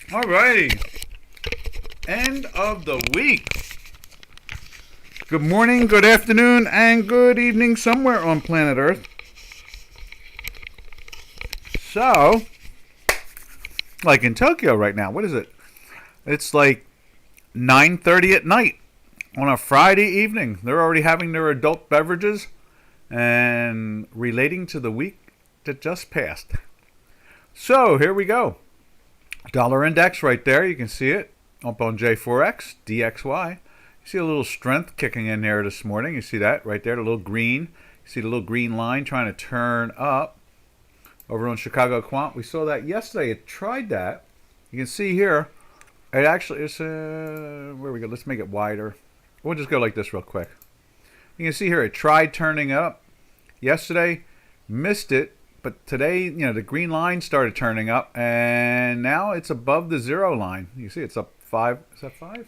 Alrighty. End of the week. Good morning, good afternoon, and good evening somewhere on planet Earth. So, like in Tokyo right now, what is it? It's like 9:30 at night on a Friday evening. They're already having their adult beverages and relating to the week that just passed. So, here we go. Dollar index right there, you can see it up on J4X, DXY. You see a little strength kicking in there this morning. You see that right there, the little green. You see the little green line trying to turn up over on Chicago Quant. We saw that yesterday. It tried that. You can see here, it actually is, where we go? Let's make it wider. We'll just go like this real quick. You can see here, it tried turning up yesterday, missed it. But today, the green line started turning up, and now it's above the zero line. You see it's up 5. Is that 5?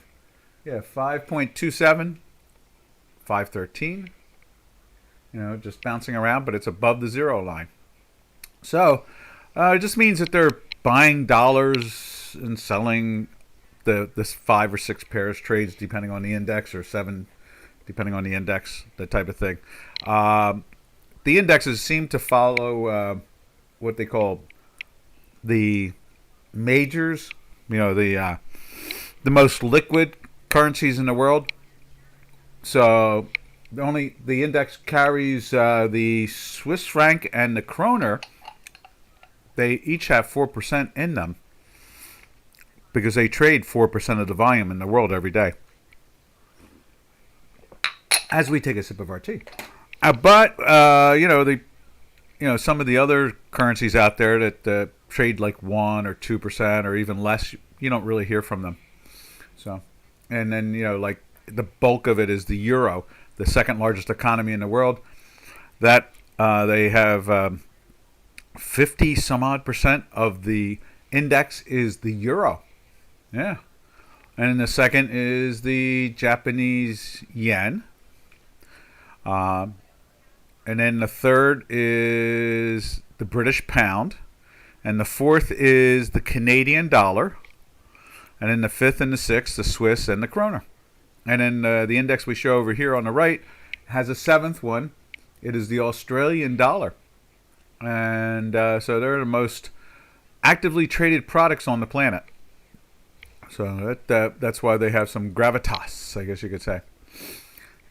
Yeah, 5.27, 513. Just bouncing around, but it's above the zero line. So it just means that they're buying dollars and selling this 5 or 6 pairs trades, depending on the index, or 7, depending on the index, that type of thing. The indexes seem to follow what they call the majors, the most liquid currencies in the world. So the index carries the Swiss franc and the kroner. They each have 4% in them because they trade 4% of the volume in the world every day. As we take a sip of our tea. But some of the other currencies out there that trade like 1 or 2% or even less, you don't really hear from them. So, and then like the bulk of it is the euro, the second largest economy in the world. That they have 50 some odd percent of the index is the euro. Yeah, and then the second is the Japanese yen. And then the third is the British pound. And the fourth is the Canadian dollar. And then the fifth and the sixth, the Swiss and the kroner. And then the index we show over here on the right has a seventh one. It is the Australian dollar. And so they're the most actively traded products on the planet. So that's why they have some gravitas, I guess you could say.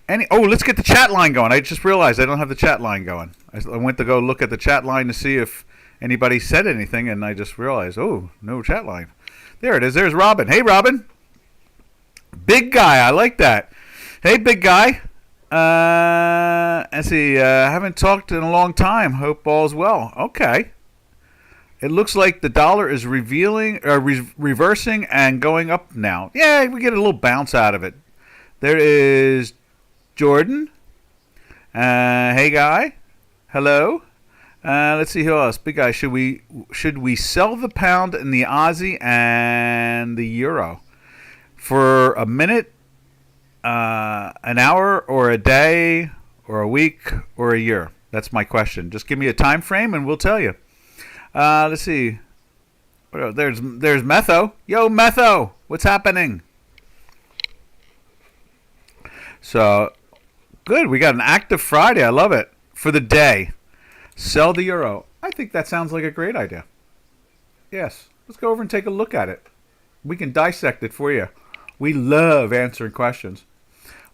Let's get the chat line going. I just realized I don't have the chat line going. I went to go look at the chat line to see if anybody said anything, and I just realized, no chat line. There it is. There's Robin. Hey, Robin. Big guy. I like that. Hey, big guy. Let's see. Haven't talked in a long time. Hope all's well. Okay. It looks like the dollar is reversing and going up now. Yeah, we get a little bounce out of it. There is Jordan. Hey, guy. Hello. Let's see who else. Big guy. Should we sell the pound and the Aussie and the euro for a minute, an hour, or a day, or a week, or a year? That's my question. Just give me a time frame and we'll tell you. Let's see. There's Metho. Yo, Metho. What's happening? So, good. We got an active Friday. I love it. For the day. Sell the euro. I think that sounds like a great idea. Yes. Let's go over and take a look at it. We can dissect it for you. We love answering questions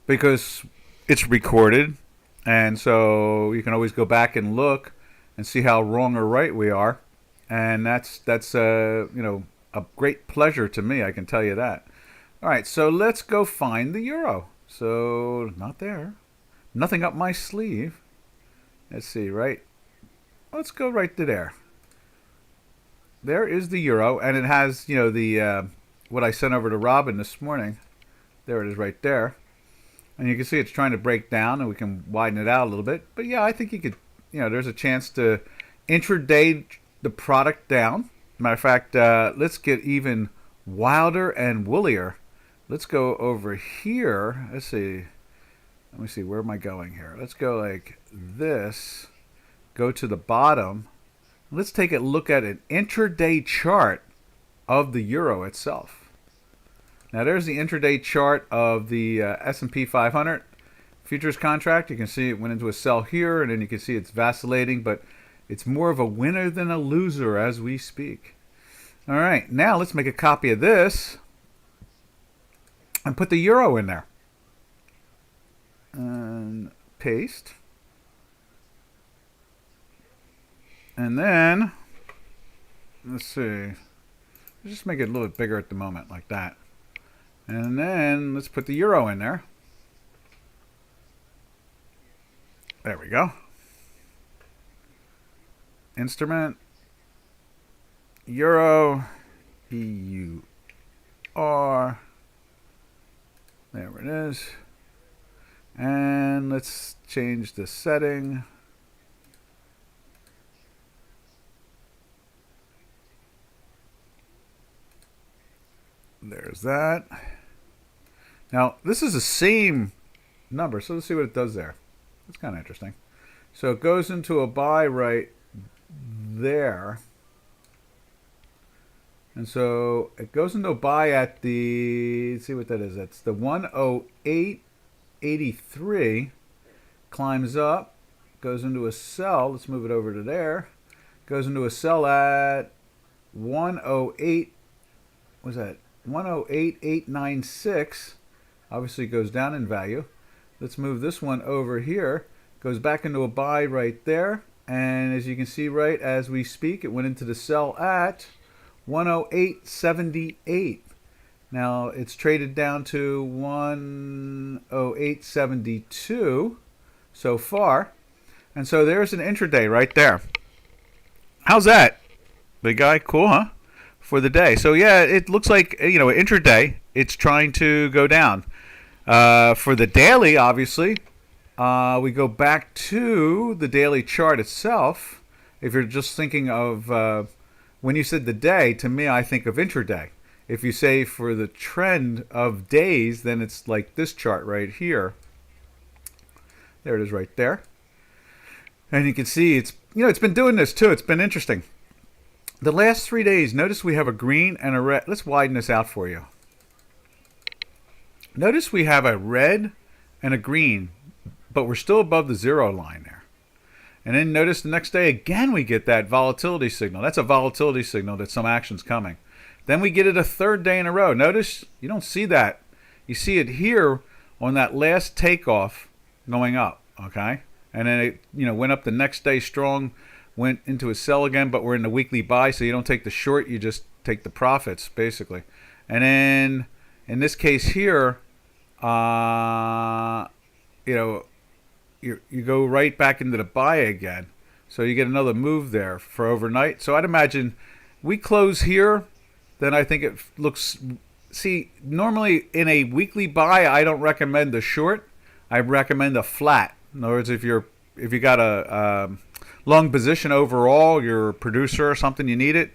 because it's recorded. And so you can always go back and look and see how wrong or right we are. And that's a great pleasure to me. I can tell you that. All right. So let's go find the euro. So, not there. Nothing up my sleeve. Let's see, right? Let's go right to there. There is the euro, and it has, the what I sent over to Robin this morning. There it is right there. And you can see it's trying to break down, and we can widen it out a little bit. But yeah, I think you could, there's a chance to intraday the product down. Matter of fact, let's get even wilder and woollier. Let's go over here. Let's see. Let me see. Where am I going here? Let's go like this. Go to the bottom. Let's take a look at an intraday chart of the euro itself. Now there's the intraday chart of the S&P 500 futures contract. You can see it went into a sell here, and then you can see it's vacillating, but it's more of a winner than a loser as we speak. All right, now let's make a copy of this and put the euro in there. And paste. And then, let's see, just make it a little bit bigger at the moment, like that. And then let's put the euro in there. There we go. Instrument, euro, EUR. There it is. And let's change the setting. There's that. Now, this is the same number, so let's see what it does there. It's kind of interesting. So it goes into a buy right there. And so it goes into a buy at the, let's see what that is. That's the 108.83. Climbs up, goes into a sell. Let's move it over to there. Goes into a sell at 108. What's that? 108.896. Obviously goes down in value. Let's move this one over here. Goes back into a buy right there. And as you can see, right as we speak, it went into the sell at 108.78. Now it's traded down to 108.72 so far. And so there's an intraday right there. How's that? Big guy, cool, huh? For the day. So yeah, it looks like, intraday, it's trying to go down. For the daily, obviously, we go back to the daily chart itself. If you're just thinking of, when you said the day, to me, I think of intraday. If you say for the trend of days, then it's like this chart right here. There it is right there. And you can see it's been doing this too. It's been interesting. The last 3 days, notice we have a green and a red. Let's widen this out for you. Notice we have a red and a green, but we're still above the zero line there. And then notice the next day, again, we get that volatility signal. That's a volatility signal that some action's coming. Then we get it a third day in a row. Notice you don't see that. You see it here on that last takeoff going up, okay? And then it went up the next day strong, went into a sell again, but we're in the weekly buy, so you don't take the short, you just take the profits, basically. And then in this case here, you go right back into the buy again. So you get another move there for overnight. So I'd imagine we close here, then I think it looks, see, normally in a weekly buy, I don't recommend the short. I recommend a flat. In other words, if you got a long position overall, you're a producer or something, you need it,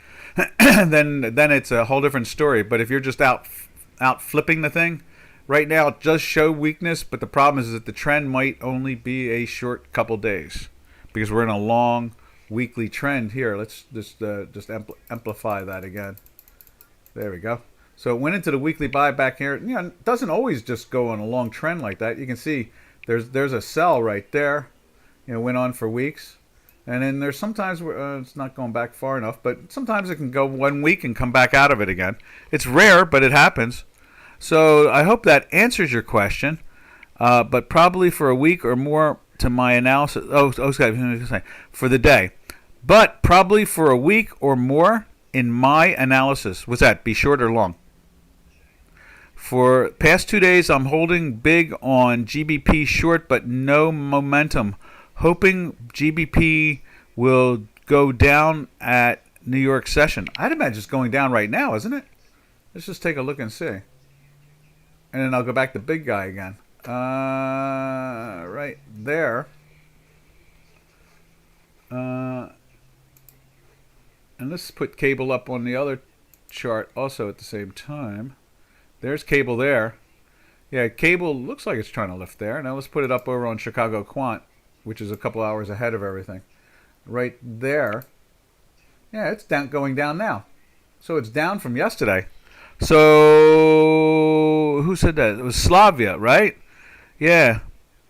then it's a whole different story. But if you're just out flipping the thing, right now it does show weakness, but the problem is that the trend might only be a short couple days because we're in a long weekly trend here. Let's just amplify that again. There we go. So it went into the weekly buy back here. It doesn't always just go on a long trend like that. You can see there's a sell right there. Went on for weeks. And then there's sometimes where it's not going back far enough, but sometimes it can go 1 week and come back out of it again. It's rare, but it happens. So I hope that answers your question. But probably for a week or more to my analysis. For the day. But probably for a week or more in my analysis. What's that? Be short or long? For past 2 days, I'm holding big on GBP short, but no momentum. Hoping GBP will go down at New York session. I'd imagine it's going down right now, isn't it? Let's just take a look and see. And then I'll go back to big guy again. Right there. And let's put cable up on the other chart also at the same time. There's cable there. Yeah, cable looks like it's trying to lift there. Now let's put it up over on Chicago Quant, which is a couple hours ahead of everything. Right there. Yeah, it's down, going down now. So it's down from yesterday. So who said that? It was Slavia, right? Yeah.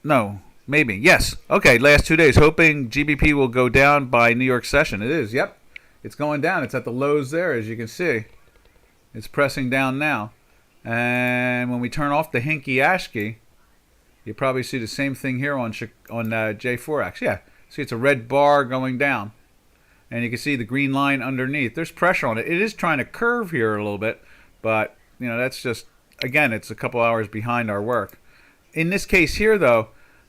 No, maybe. Yes. Okay, last 2 days. Hoping GBP will go down by New York session. It is. Yep. It's going down. It's at the lows there, as you can see. It's pressing down now. And when we turn off the hinky ASCII, you probably see the same thing here on J4X. Yeah. See, it's a red bar going down. And you can see the green line underneath. There's pressure on it. It is trying to curve here a little bit, but you know, that's just, again, it's a couple hours behind our work. In this case here, though,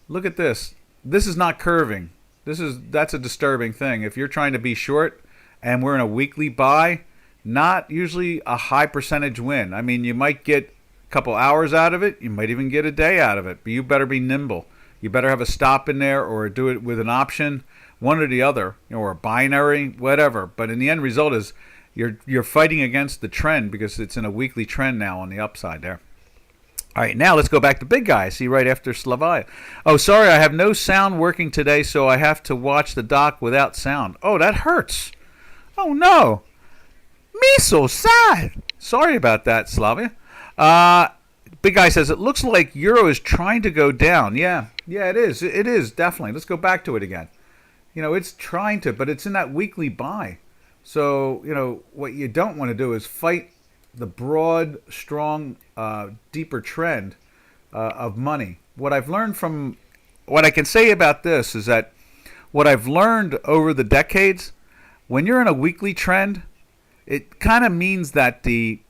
look at this. This is not curving. That's a disturbing thing. If you're trying to be short and we're in a weekly buy, not usually a high percentage win. I mean, you might get a couple hours out of it. You might even get a day out of it, but you better be nimble. You better have a stop in there or do it with an option. One or the other, you know, or a binary, whatever. But in the end result is you're fighting against the trend because it's in a weekly trend now on the upside there. All right, now let's go back to big guy. See right after Slavia. Oh, sorry, I have no sound working today, so I have to watch the doc without sound. Oh, that hurts. Oh no, me so sad. Sorry about that, Slavia. Big guy says it looks like Euro is trying to go down. Yeah, it is. It is definitely. Let's go back to it again. You know, it's trying to, but it's in that weekly buy. So, you know, what you don't want to do is fight the broad, strong, deeper trend of money. What I've learned from, what I can say about this is that what I've learned over the decades, when you're in a weekly trend, it kind of means that the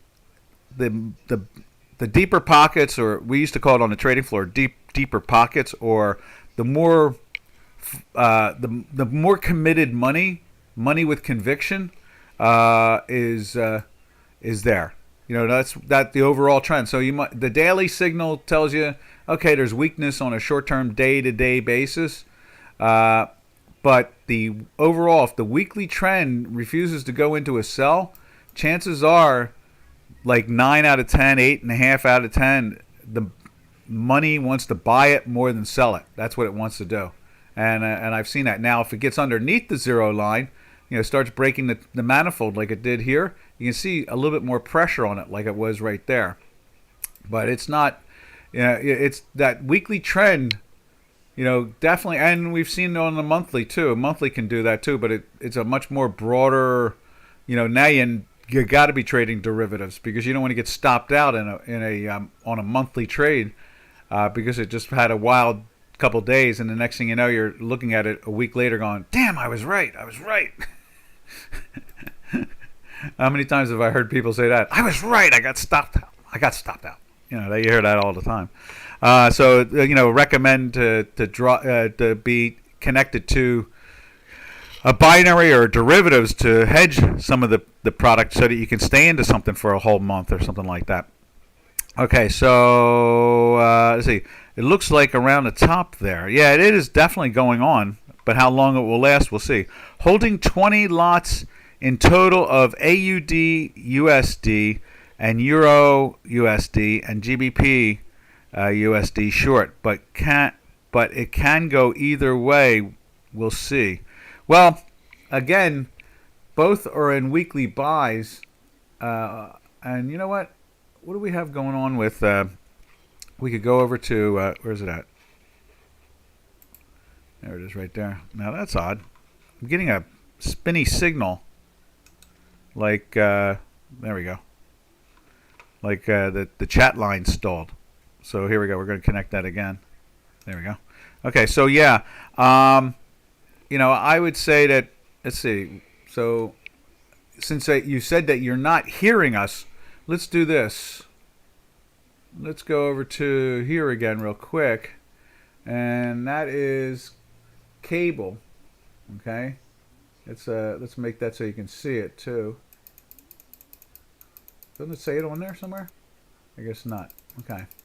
deeper pockets, or we used to call it on the trading floor, deeper pockets, or the more the more committed money with conviction is there. You know, that's the overall trend. So the daily signal tells you, okay, there's weakness on a short-term day-to-day basis, but the overall, if the weekly trend refuses to go into a sell, chances are, like 9 out of 10, 8.5 out of 10, the money wants to buy it more than sell it. That's what it wants to do. And I've seen that. Now, if it gets underneath the zero line, you know, starts breaking the manifold like it did here, you can see a little bit more pressure on it like it was right there. But it's not, you know, it's that weekly trend, you know, definitely, and we've seen it on the monthly too. A monthly can do that too, but it's a much more broader, you know, now you got to be trading derivatives because you don't want to get stopped out on a monthly trade because it just had a wild couple days, and the next thing you know, you're looking at it a week later going, damn, I was right. How many times have I heard people say that? I was right. I got stopped out. You know, you hear that all the time. So you know, recommend to be connected to a binary or derivatives to hedge some of the product so that you can stay into something for a whole month or something like that. Okay, so let's see. It looks like around the top there. Yeah, it is definitely going on, but how long it will last, we'll see. Holding 20 lots in total of AUD USD and Euro USD and GBP USD short, but it can go either way. We'll see. Well, again, both are in weekly buys, and you know what? What do we have going on with? We could go over to where's it at? There it is, right there. Now that's odd. I'm getting a spinny signal. Like there we go. Like the chat line stalled. So here we go. We're going to connect that again. There we go. Okay, so yeah, you know, I would say that. Let's see. So since you said that you're not hearing us, let's do this. Let's go over to here again real quick, and that is cable. Okay, let's make that so you can see it too. Doesn't it say it on there somewhere? I guess not. Okay.